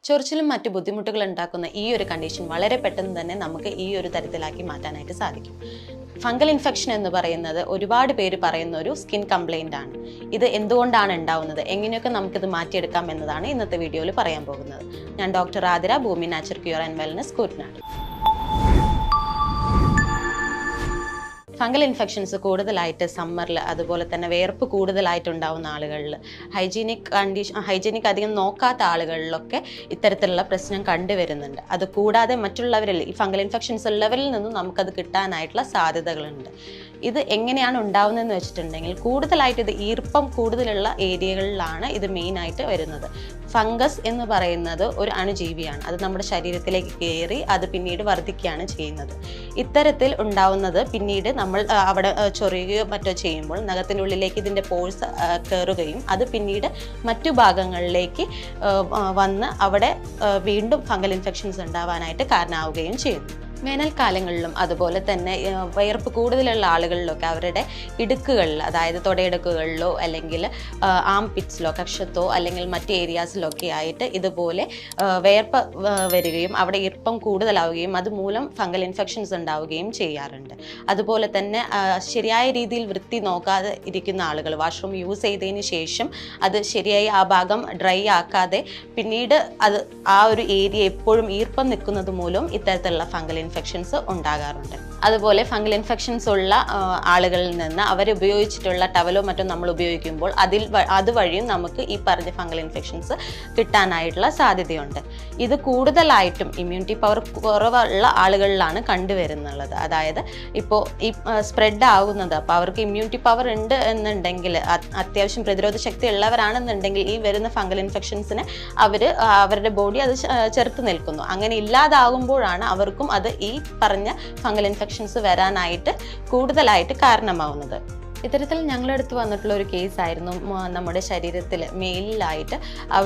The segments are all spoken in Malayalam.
ചൊറിച്ചിലും മറ്റു ബുദ്ധിമുട്ടുകൾ ഉണ്ടാക്കുന്ന ഈ ഒരു കണ്ടീഷൻ വളരെ പെട്ടെന്ന് തന്നെ നമുക്ക് ഈ ഒരു തരത്തിലാക്കി മാറ്റാനായിട്ട് സാധിക്കും. ഫംഗൽ ഇൻഫെക്ഷൻ എന്ന് പറയുന്നത് ഒരുപാട് പേര് പറയുന്ന ഒരു സ്കിൻ കംപ്ലൈൻ്റ് ആണ്. ഇത് എന്തുകൊണ്ടാണ് ഉണ്ടാവുന്നത്, എങ്ങനെയൊക്കെ നമുക്കിത് മാറ്റിയെടുക്കാം എന്നതാണ് ഇന്നത്തെ വീഡിയോയിൽ പറയാൻ പോകുന്നത്. ഞാൻ doctor Athira, Bhoomi natural cure and wellness, Koottanad. Fungal infections കൂടുതലായിട്ട് സമ്മറിൽ, അതുപോലെ തന്നെ വേർപ്പ് കൂടുതലായിട്ട് ഉണ്ടാവുന്ന ആളുകളിൽ, ഹൈജീനിക് അധികം നോക്കാത്ത ആളുകളിലൊക്കെ ഇത്തരത്തിലുള്ള പ്രശ്നം കണ്ടുവരുന്നുണ്ട്. അത് കൂടാതെ മറ്റുള്ളവരിൽ ഈ ഫംഗൽ ഇൻഫെക്ഷൻസ് ഉള്ളവരിൽ നിന്നും നമുക്കത് കിട്ടാനായിട്ടുള്ള സാധ്യതകളുണ്ട്. ഇത് എങ്ങനെയാണ് ഉണ്ടാവുന്നതെന്ന് വെച്ചിട്ടുണ്ടെങ്കിൽ കൂടുതലായിട്ട് ഇത് ഈർപ്പം കൂടുതലുള്ള ഏരിയകളിലാണ് ഇത് മെയിനായിട്ട് വരുന്നത്. ഫംഗസ് എന്ന് പറയുന്നത് ഒരു അണുജീവിയാണ്. അത് നമ്മുടെ ശരീരത്തിലേക്ക് കയറി അത് പിന്നീട് വർദ്ധിക്കുകയാണ് ചെയ്യുന്നത്. ഇത്തരത്തിൽ ഉണ്ടാവുന്നത് പിന്നീട് നമ്മൾ അവിടെ ചൊറിയുകയോ മറ്റോ ചെയ്യുമ്പോൾ നഖത്തിനുള്ളിലേക്ക് ഇതിൻ്റെ പോഴ്സ് കയറുകയും അത് പിന്നീട് മറ്റു ഭാഗങ്ങളിലേക്ക് വന്ന് അവിടെ വീണ്ടും ഫംഗൽ ഇൻഫെക്ഷൻസ് ഉണ്ടാവാനായിട്ട് കാരണമാവുകയും ചെയ്യുന്നു. വേനൽക്കാലങ്ങളിലും അതുപോലെ തന്നെ വിയർപ്പ് കൂടുതലുള്ള ആളുകളിലൊക്കെ അവരുടെ ഇടുക്കുകളിൽ, അതായത് തൊടയിടുക്കുകളിലോ അല്ലെങ്കിൽ ആം പിറ്റ്സിലോ, കക്ഷത്തോ അല്ലെങ്കിൽ മറ്റ് ഏരിയാസിലൊക്കെ ആയിട്ട് ഇതുപോലെ വിയർപ്പ് വരികയും അവിടെ ഈർപ്പം കൂടുതലാവുകയും അതുമൂലം ഫംഗൽ ഇൻഫെക്ഷൻസ് ഉണ്ടാവുകയും ചെയ്യാറുണ്ട്. അതുപോലെ തന്നെ ശരിയായ രീതിയിൽ വൃത്തി നോക്കാതെ ഇരിക്കുന്ന ആളുകൾ വാഷ്റൂം യൂസ് ചെയ്തതിന് ശേഷം അത് ശരിയായി ആ ഭാഗം ഡ്രൈ ആക്കാതെ പിന്നീട് അത് ആ ഒരു ഏരിയ എപ്പോഴും ഈർപ്പം നിൽക്കുന്നത് മൂലം ഇത്തരത്തിലുള്ള ഫംഗൽ ഇൻഫെക്ഷൻസ് ഉണ്ടാകാറുണ്ട്. അതുപോലെ ഫംഗൽ ഇൻഫെക്ഷൻസ് ഉള്ള ആളുകളിൽ നിന്ന് അവർ ഉപയോഗിച്ചിട്ടുള്ള ടവലോ മറ്റോ നമ്മൾ ഉപയോഗിക്കുമ്പോൾ അതുവഴിയും നമുക്ക് ഈ പറഞ്ഞ ഫംഗൽ ഇൻഫെക്ഷൻസ് കിട്ടാനായിട്ടുള്ള സാധ്യതയുണ്ട്. ഇത് കൂടുതലായിട്ടും ഇമ്മ്യൂണിറ്റി പവർ കുറവുള്ള ആളുകളിലാണ് കണ്ടുവരുന്നുള്ളത്. അതായത് ഇപ്പോൾ ഈ സ്പ്രെഡ് ആകുന്നത്, അപ്പോൾ അവർക്ക് ഇമ്മ്യൂണിറ്റി പവർ ഉണ്ട് എന്നുണ്ടെങ്കിൽ, അത്യാവശ്യം പ്രതിരോധ ശക്തി ഉള്ളവരാണെന്നുണ്ടെങ്കിൽ ഈ വരുന്ന ഫംഗൽ ഇൻഫെക്ഷൻസിനെ അവരുടെ ബോഡി അത് ചെറുത്ത് നിൽക്കുന്നു. അങ്ങനെ ഇല്ലാതാകുമ്പോഴാണ് അവർക്കും അത് ഈ പറഞ്ഞ ഫംഗൽ ഇൻഫെക്ഷൻസ് വരാനായിട്ട് കൂടുതലായിട്ട് കാരണമാവുന്നത്. ഇത്തരത്തിൽ ഞങ്ങളടുത്ത് വന്നിട്ടുള്ള ഒരു കേസായിരുന്നു നമ്മുടെ ശരീരത്തിൽ മെയിലായിട്ട്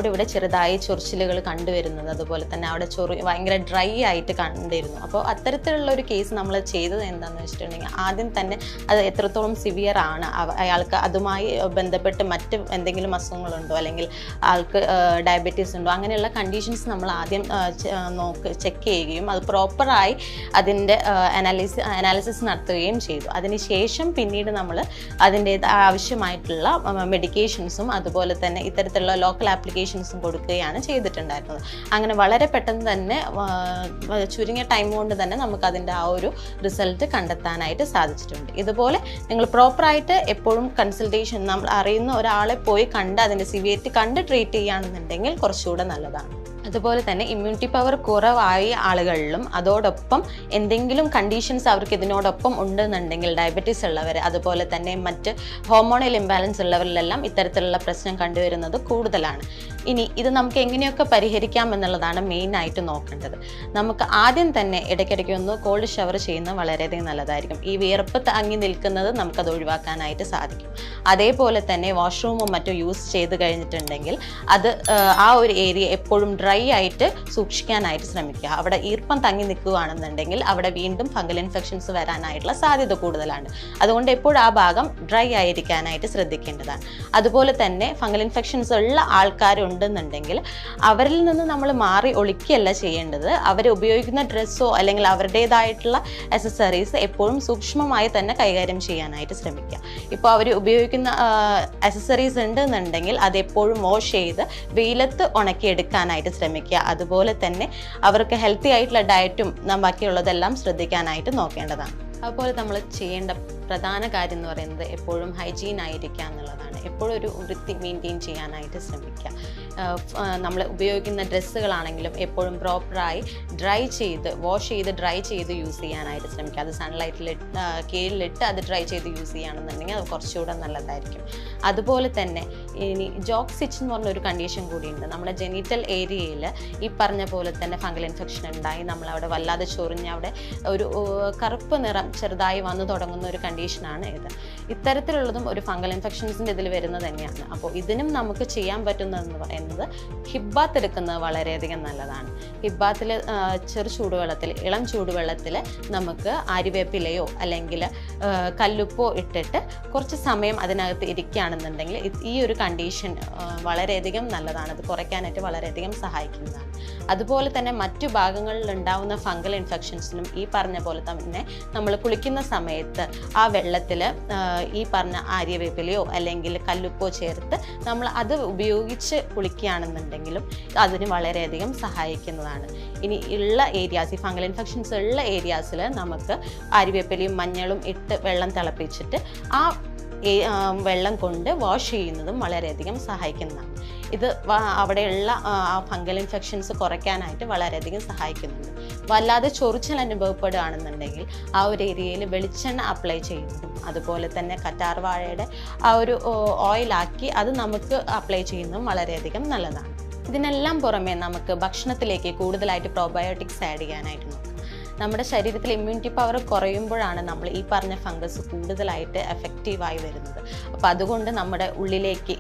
ഇവിടെ ചെറുതായി ചൊറിച്ചിലുകൾ കണ്ടുവരുന്നത്. അതുപോലെ തന്നെ അവിടെ ഭയങ്കര ഡ്രൈ ആയിട്ട് കണ്ടിരുന്നു. അപ്പോൾ അത്തരത്തിലുള്ള ഒരു കേസ് നമ്മൾ ചെയ്തത് എന്താണെന്ന് വെച്ചിട്ടുണ്ടെങ്കിൽ ആദ്യം തന്നെ അത് എത്രത്തോളം സിവിയർ ആണ്, അയാൾക്ക് അതുമായി ബന്ധപ്പെട്ട് മറ്റ് എന്തെങ്കിലും അസുഖങ്ങളുണ്ടോ അല്ലെങ്കിൽ ആൾക്ക് ഡയബറ്റീസ് ഉണ്ടോ, അങ്ങനെയുള്ള കണ്ടീഷൻസ് നമ്മൾ ആദ്യം ചെക്ക് ചെയ്യുകയും അത് പ്രോപ്പറായി അതിൻ്റെ അനാലിസിസ് നടത്തുകയും ചെയ്തു. അതിനുശേഷം പിന്നീട് നമ്മൾ അതിൻ്റെ ആവശ്യമായിട്ടുള്ള മെഡിക്കേഷൻസും അതുപോലെ തന്നെ ഇത്തരത്തിലുള്ള ലോക്കൽ ആപ്ലിക്കേഷൻസും കൊടുക്കുകയാണ് ചെയ്തിട്ടുണ്ടായിരുന്നത്. അങ്ങനെ വളരെ പെട്ടെന്ന് തന്നെ ചുരുങ്ങിയ ടൈം കൊണ്ട് തന്നെ നമുക്ക് അതിൻ്റെ ആ ഒരു റിസൾട്ട് കണ്ടെത്താനായിട്ട് സാധിച്ചിട്ടുണ്ട്. ഇതുപോലെ നിങ്ങൾ പ്രോപ്പറായിട്ട് എപ്പോഴും കൺസൾട്ടേഷൻ, നമ്മൾ അറിയുന്ന ഒരാളെ പോയി കണ്ട് അതിൻ്റെ സിവിയറിറ്റി കണ്ട് ട്രീറ്റ് ചെയ്യുകയാണെന്നുണ്ടെങ്കിൽ കുറച്ചുകൂടെ നല്ലതാണ്. അതുപോലെ തന്നെ ഇമ്മ്യൂണിറ്റി പവർ കുറവായ ആളുകളിലും അതോടൊപ്പം എന്തെങ്കിലും കണ്ടീഷൻസ് അവർക്ക് ഇതിനോടൊപ്പം ഉണ്ടെന്നുണ്ടെങ്കിൽ, ഡയബറ്റീസ് ഉള്ളവർ അതുപോലെ തന്നെ മറ്റ് ഹോർമോണൽ ഇംബാലൻസ് ഉള്ളവരിലെല്ലാം ഇത്തരത്തിലുള്ള പ്രശ്നം കണ്ടുവരുന്നത് കൂടുതലാണ്. ഇനി ഇത് നമുക്ക് എങ്ങനെയൊക്കെ പരിഹരിക്കാം എന്നുള്ളതാണ് മെയിനായിട്ട് നോക്കേണ്ടത്. നമുക്ക് ആദ്യം തന്നെ ഇടയ്ക്കിടയ്ക്ക് ഒന്ന് കോൾഡ് ഷവർ ചെയ്യുന്നത് വളരെയധികം നല്ലതായിരിക്കും. ഈ വിയർപ്പ് താങ്ങി നിൽക്കുന്നത് നമുക്കത് ഒഴിവാക്കാനായിട്ട് സാധിക്കും. അതേപോലെ തന്നെ വാഷ്റൂമും മറ്റും യൂസ് ചെയ്ത് കഴിഞ്ഞിട്ടുണ്ടെങ്കിൽ അത് ആ ഒരു ഏരിയ എപ്പോഴും ഡ്രൈ ആയിട്ട് സൂക്ഷിക്കാനായിട്ട് ശ്രമിക്കുക. അവിടെ ഈർപ്പം തങ്ങി നിൽക്കുകയാണെന്നുണ്ടെങ്കിൽ അവിടെ വീണ്ടും ഫംഗൽ ഇൻഫെക്ഷൻസ് വരാനായിട്ടുള്ള സാധ്യത കൂടുതലാണ്. അതുകൊണ്ട് എപ്പോഴും ആ ഭാഗം ഡ്രൈ ആയിരിക്കാനായിട്ട് ശ്രദ്ധിക്കേണ്ടതാണ്. അതുപോലെ തന്നെ ഫംഗൽ ഇൻഫെക്ഷൻസ് ഉള്ള ആൾക്കാരുണ്ടെന്നുണ്ടെങ്കിൽ അവരിൽ നിന്ന് നമ്മൾ മാറി ഒളിക്കുകയല്ല ചെയ്യേണ്ടത്. അവർ ഉപയോഗിക്കുന്ന ഡ്രസ്സോ അല്ലെങ്കിൽ അവരുടേതായിട്ടുള്ള അക്സസറീസ് എപ്പോഴും സൂക്ഷ്മമായി തന്നെ കൈകാര്യം ചെയ്യാനായിട്ട് ശ്രമിക്കുക. ഇപ്പോൾ അവർ ഉപയോഗിക്കുന്ന അക്സസറീസ് ഉണ്ടെന്നുണ്ടെങ്കിൽ അതെപ്പോഴും വാഷ് ചെയ്ത് വെയിലത്ത് ഉണക്കിയെടുക്കാനായിട്ട് ശ്രമിക്കുക. അതുപോലെ തന്നെ അവർക്ക് ഹെൽത്തി ആയിട്ടുള്ള ഡയറ്റും ബാക്കിയുള്ളതെല്ലാം ശ്രദ്ധിക്കാനായിട്ട് നോക്കേണ്ടതാണ്. അതുപോലെ നമ്മൾ ചെയ്യേണ്ട പ്രധാന കാര്യം എന്ന് പറയുന്നത് എപ്പോഴും ഹൈജീൻ ആയിരിക്കുക എന്നുള്ളതാണ്. എപ്പോഴും ഒരു വൃത്തി മെയിൻറ്റെയിൻ ചെയ്യാനായിട്ട് ശ്രമിക്കുക. നമ്മൾ ഉപയോഗിക്കുന്ന ഡ്രസ്സുകളാണെങ്കിലും എപ്പോഴും പ്രോപ്പറായി വാഷ് ചെയ്ത് ഡ്രൈ ചെയ്ത് യൂസ് ചെയ്യാനായിട്ട് ശ്രമിക്കുക. അത് സൺലൈറ്റിൽ കീഴിലിട്ട് അത് ഡ്രൈ ചെയ്ത് യൂസ് ചെയ്യുകയാണെന്നുണ്ടെങ്കിൽ അത് കുറച്ചുകൂടെ നല്ലതായിരിക്കും. അതുപോലെ തന്നെ ഇനി ജോക്ക് സ്റ്റിച്ച് എന്ന് പറഞ്ഞൊരു കണ്ടീഷൻ കൂടിയുണ്ട്. നമ്മുടെ ജെനിറ്റൽ ഏരിയയിൽ ഈ പറഞ്ഞ പോലെ തന്നെ ഫംഗൽ ഇൻഫെക്ഷൻ ഉണ്ടായി നമ്മളവിടെ വല്ലാതെ ചൊറിഞ്ഞ് അവിടെ ഒരു കറുപ്പ് നിറം ചെറുതായി വന്നു തുടങ്ങുന്ന ഒരു കണ്ടീഷനാണ് ഇത്. ഇത്തരത്തിലുള്ളതും ഒരു ഫംഗൽ ഇൻഫെക്ഷൻസിൻ്റെ ഇതിൽ വരുന്നത് തന്നെയാണ്. അപ്പോൾ ഇതിനും നമുക്ക് ചെയ്യാൻ പറ്റുന്നതെന്ന് പറയുന്നത് ഹിപ്പ് ബാത്ത് എടുക്കുന്നത് വളരെയധികം നല്ലതാണ്. ഹിപ്പ് ബാത്തിൽ ഇളം ചൂടുവെള്ളത്തിൽ നമുക്ക് ആര്യവേപ്പിലയോ അല്ലെങ്കിൽ കല്ലുപ്പോ ഇട്ടിട്ട് കുറച്ച് സമയം അതിനകത്ത് ഇരിക്കുകയാണെന്നുണ്ടെങ്കിൽ ഈ ഒരു കണ്ടീഷൻ വളരെയധികം നല്ലതാണ്. അത് കുറയ്ക്കാനായിട്ട് വളരെയധികം സഹായിക്കുന്നതാണ്. അതുപോലെ തന്നെ മറ്റു ഭാഗങ്ങളിൽ ഉണ്ടാവുന്ന ഫംഗൽ ഇൻഫെക്ഷൻസിനും ഈ പറഞ്ഞ പോലെ തന്നെ നമ്മൾ കുളിക്കുന്ന സമയത്ത് ആ വെള്ളത്തിൽ ഈ പറഞ്ഞ ആര്യവേപ്പിലയോ അല്ലെങ്കിൽ കല്ലുപ്പോ ചേർത്ത് നമ്മൾ അത് ഉപയോഗിച്ച് കുളിക്കുകയാണെന്നുണ്ടെങ്കിലും അതിന് വളരെയധികം സഹായിക്കുന്നതാണ്. ഇനി ഉള്ള ഏരിയാസ്, ഈ ഫംഗൽ ഇൻഫെക്ഷൻസ് ഉള്ള ഏരിയാസിൽ നമുക്ക് ആര്യവേപ്പിലയും മഞ്ഞളും ഇട്ട് വെള്ളം തിളപ്പിച്ചിട്ട് ആ വെള്ളം കൊണ്ട് വാഷ് ചെയ്യുന്നതും വളരെയധികം സഹായിക്കുന്നതാണ്. ഇത് അവിടെയുള്ള ആ ഫംഗൽ ഇൻഫെക്ഷൻസ് കുറയ്ക്കാനായിട്ട് വളരെയധികം സഹായിക്കുന്നുണ്ട്. വല്ലാതെ ചൊറിച്ചൽ അനുഭവപ്പെടുകയാണെന്നുണ്ടെങ്കിൽ ആ ഒരു ഏരിയയിൽ വെളിച്ചെണ്ണ അപ്ലൈ ചെയ്യുന്നതും അതുപോലെ തന്നെ കറ്റാർവാഴയുടെ ആ ഒരു ഓയിലാക്കി അത് നമുക്ക് അപ്ലൈ ചെയ്യുന്നതും വളരെയധികം നല്ലതാണ്. ഇതിനെല്ലാം പുറമെ നമുക്ക് ഭക്ഷണത്തിലേക്ക് കൂടുതലായിട്ട് പ്രോബയോട്ടിക്സ് ആഡ് ചെയ്യാനായിട്ട് നോക്കാം. നമ്മുടെ ശരീരത്തിൽ ഇമ്മ്യൂണിറ്റി പവർ കുറയുമ്പോഴാണ് നമ്മൾ ഈ പറഞ്ഞ ഫംഗസ് കൂടുതലായിട്ട് എഫക്റ്റീവായി വരുന്നത്. അപ്പോൾ അതുകൊണ്ട് നമ്മുടെ ഉള്ളിലേക്ക്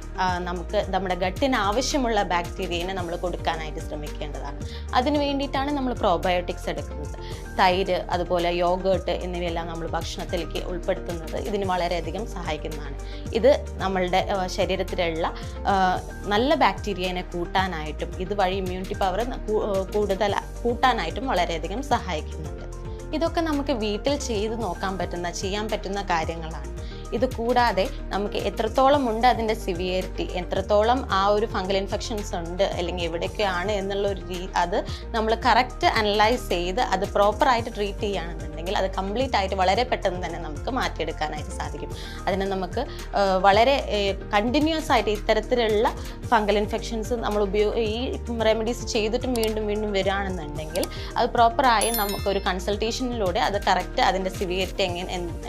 നമുക്ക് നമ്മുടെ ഗട്ടിന് ആവശ്യമുള്ള ബാക്ടീരിയനെ നമ്മൾ കൊടുക്കാനായിട്ട് ശ്രമിക്കേണ്ടതാണ്. അതിന് വേണ്ടിയിട്ടാണ് നമ്മൾ പ്രോബയോട്ടിക്സ് എടുക്കുന്നത്. തൈര്, അതുപോലെ യോഗേർട്ട് എന്നിവയെല്ലാം നമ്മൾ ഭക്ഷണത്തിലേക്ക് ഉൾപ്പെടുത്തുന്നത് ഇതിന് വളരെയധികം സഹായിക്കുന്നതാണ്. ഇത് നമ്മളുടെ ശരീരത്തിലുള്ള നല്ല ബാക്ടീരിയനെ കൂട്ടാനായിട്ടും ഇതുവഴി ഇമ്മ്യൂണിറ്റി പവർ കൂടുതൽ കൂട്ടാനായിട്ടും വളരെയധികം സഹായിക്കുന്നുണ്ട്. ഇതൊക്കെ നമുക്ക് വീട്ടിൽ ചെയ്യാൻ പറ്റുന്ന കാര്യങ്ങളാണ്. ഇത് കൂടാതെ നമുക്ക് എത്രത്തോളം ഉണ്ട് അതിൻ്റെ സിവിയറിറ്റി, എത്രത്തോളം ആ ഒരു ഫംഗൽ ഇൻഫെക്ഷൻസ് ഉണ്ട് അല്ലെങ്കിൽ എവിടെയൊക്കെയാണ് എന്നുള്ള അത് നമ്മൾ കറക്റ്റ് അനലൈസ് ചെയ്ത് അത് പ്രോപ്പറായിട്ട് ട്രീറ്റ് ചെയ്യുകയാണെന്നുണ്ടെങ്കിൽ അത് കംപ്ലീറ്റ് ആയിട്ട് വളരെ പെട്ടെന്ന് തന്നെ നമുക്ക് മാറ്റിയെടുക്കാനായിട്ട് സാധിക്കും. അതിന് നമുക്ക് വളരെ കണ്ടിന്യൂസ് ആയിട്ട് ഇത്തരത്തിലുള്ള ഫംഗൽ ഇൻഫെക്ഷൻസ് നമ്മൾ ഈ റെമഡീസ് ചെയ്തിട്ടും വീണ്ടും വീണ്ടും വരികയാണെന്നുണ്ടെങ്കിൽ അത് പ്രോപ്പറായി നമുക്കൊരു കൺസൾട്ടേഷനിലൂടെ അത് കറക്റ്റ് അതിൻ്റെ സിവിയറിറ്റി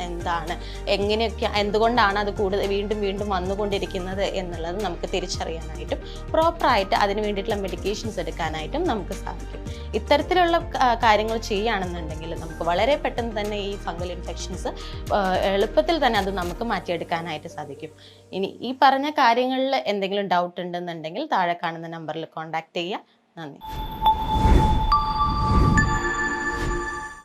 എന്താണ്, എങ്ങനെയൊക്കെ, എന്തുകൊണ്ടാണ് അത് വീണ്ടും വീണ്ടും വന്നുകൊണ്ടിരിക്കുന്നത് എന്നുള്ളത് നമുക്ക് തിരിച്ചറിയാനായിട്ടും പ്രോപ്പറായിട്ട് അതിന് വേണ്ടിയിട്ടുള്ള മെഡിക്കേഷൻസ് എടുക്കാനായിട്ടും നമുക്ക് സാധിക്കും. ഇത്തരത്തിലുള്ള കാര്യങ്ങൾ ചെയ്യുകയാണെന്നുണ്ടെങ്കിൽ നമുക്ക് വളരെ പെട്ടെന്ന് തന്നെ ഈ ഫംഗൽ ഇൻഫെക്ഷൻസ് എളുപ്പത്തിൽ തന്നെ അത് നമുക്ക് മാറ്റിയെടുക്കാനായിട്ട് സാധിക്കും. ഇനി ഈ പറഞ്ഞ കാര്യങ്ങളിൽ എന്തെങ്കിലും ഡൗട്ട് ഉണ്ടെന്നുണ്ടെങ്കിൽ താഴെ കാണുന്ന നമ്പറിൽ കോൺടാക്ട് ചെയ്യുക. നന്ദി.